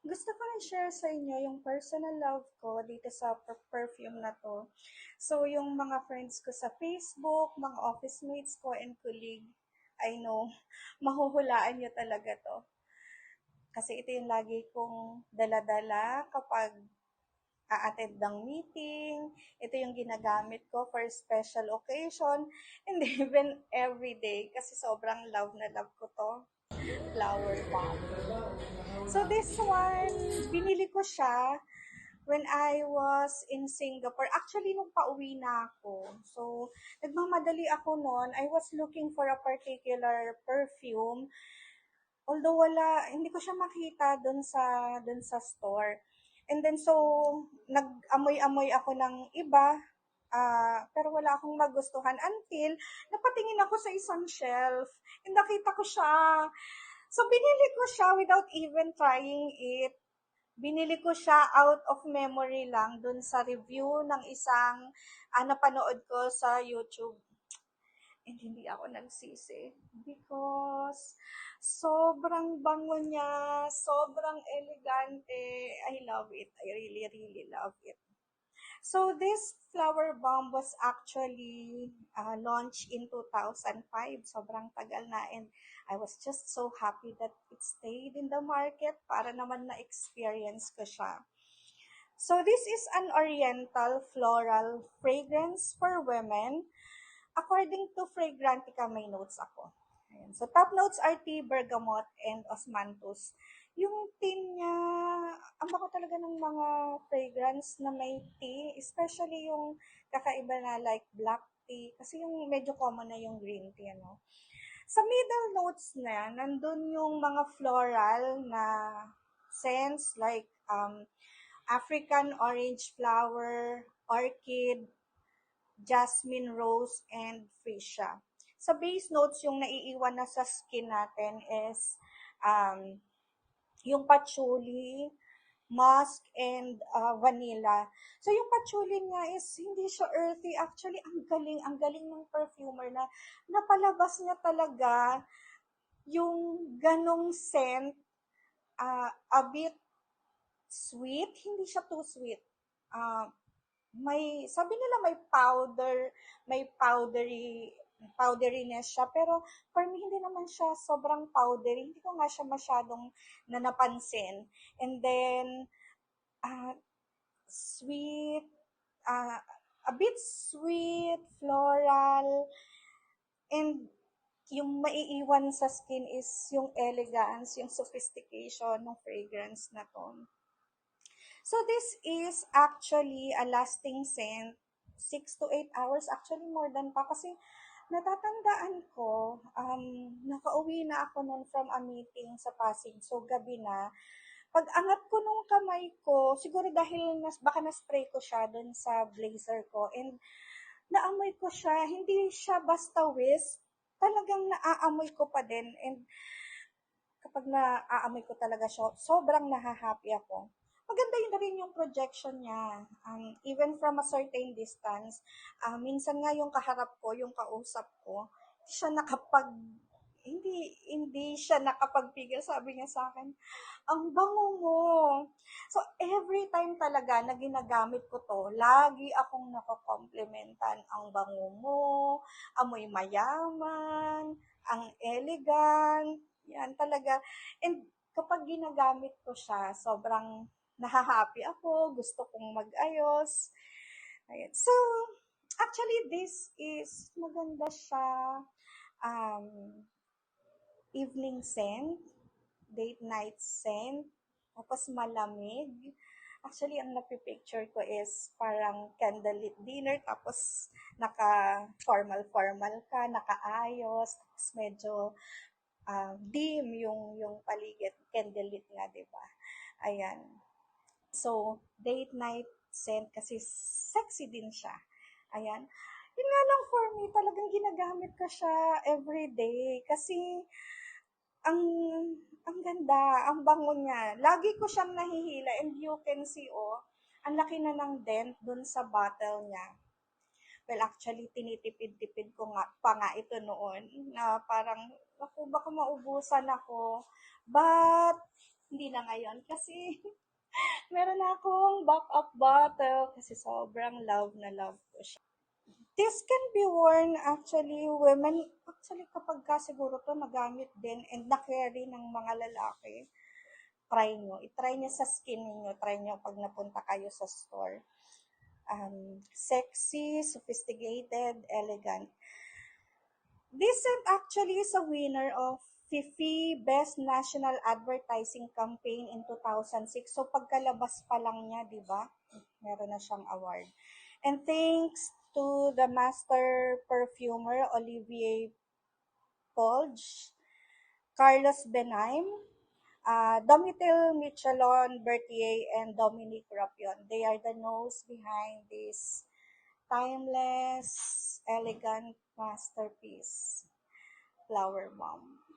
Gusto ko rin share sa inyo yung personal love ko dito sa perfume na to. So, yung mga friends ko sa Facebook, mga office mates ko and colleague, I know, mahuhulaan nyo talaga to. Kasi ito yung lagi kong dala-dala kapag a-attend ng meeting. Ito yung ginagamit ko for special occasion and even every day kasi sobrang love na love ko to. Flower bomb. So this one, binili ko siya when I was in Singapore. Actually, nung pauwi na ako. So, nagmamadali ako noon. I was looking for a particular perfume. Although hindi ko siya makita dun sa store. And then so, nag-amoy-amoy ako ng iba, pero wala akong magustuhan until napatingin ako sa isang shelf and nakita ko siya. So, binili ko siya without even trying it. Binili ko siya out of memory lang dun sa review ng isang napanood ko sa YouTube. And hindi ako nagsisi because sobrang bango niya, sobrang elegante. I love it. I really, really love it. So this flower bomb was actually launched in 2005. Sobrang tagal na and I was just so happy that it stayed in the market para naman na-experience ko siya. So this is an oriental floral fragrance for women. According to Fragrantica, may notes ako. Ayan. So, top notes are tea, bergamot, and osmanthus. Yung tin niya, ang bako talaga ng mga fragrance na may tea, especially yung kakaiba na like black tea, kasi yung medyo common na yung green tea, ano. Sa middle notes na, nandun yung mga floral na scents like African orange flower, orchid, jasmine rose, and freesia. Sa base notes, yung naiiwan na sa skin natin is um, yung patchouli, musk, and vanilla. So, yung patchouli nga is hindi siya earthy. Actually, ang galing ng perfumer na napalabas niya talaga yung ganong scent, a bit sweet, hindi siya too sweet. Uh, sabi nila may powderiness siya, pero for me, hindi naman siya sobrang powdery. Hindi ko nga siya masyadong napansin. And then, uh, sweet, uh, a bit sweet, floral, and yung maiiwan sa skin is yung elegance, yung sophistication ng fragrance na to. So this is actually a lasting scent, 6 to 8 hours, actually more than pa kasi natatandaan ko, nakauwi na ako noon from a meeting sa Pasig, so gabi na. Pag angat ko nung kamay ko, siguro dahil baka na-spray ko siya dun sa blazer ko and naamoy ko siya, hindi siya basta whisk, talagang naaamoy ko pa din and kapag naaamoy ko talaga siya, sobrang nahahappy ako. Maganda yun na rin yung projection niya. Even from a certain distance, minsan nga yung kaharap ko, yung kausap ko, hindi hindi siya nakapagpigil. Sabi niya sa akin, ang bango mo. So, every time talaga na ginagamit ko to, lagi akong nakokomplimentan. Ang bango mo, amoy mayaman, ang elegant, yan talaga. And kapag ginagamit ko siya, sobrang nahahappy ako, gusto kong mag-ayos. Ayan. So, actually, this is maganda siya. Um, Evening scent, date night scent, tapos malamig. Actually, ang napipicture ko is parang candlelit dinner, tapos naka-formal-formal ka, nakaayos, tapos medyo dim yung paligid, candlelit nga, di ba? Ayan. So, date night scent kasi sexy din siya. Ayan. Yun nga lang for me, talagang ginagamit ko siya every day kasi ang ang ganda, ang bango niya. Lagi ko siyang nahihila and you can see, oh, ang laki na ng dent dun sa bottle niya. Well, actually, tinitipid-tipid ko nga pa nga ito noon na parang, ako, baka maubusan ako. But, Hindi na ngayon kasi meron na akong backup bottle kasi sobrang love na love ko siya. This can be worn actually women actually kapag ka siguro 'to nagamit din and na-carry ng mga lalaki, try nyo. I-try nyo sa skin niyo, try nyo 'pag napunta kayo sa store. Sexy, sophisticated, elegant. Decent actually is a winner of FIFI Best National Advertising Campaign in 2006. So pagkalabas pa lang niya, 'di ba? Meron na siyang award. And thanks to the master perfumer Olivier Polge, Carlos Benaim, Domitil Michelon Bertier, and Dominique Rapion. They are the nose behind this timeless, elegant masterpiece, Flower Bomb.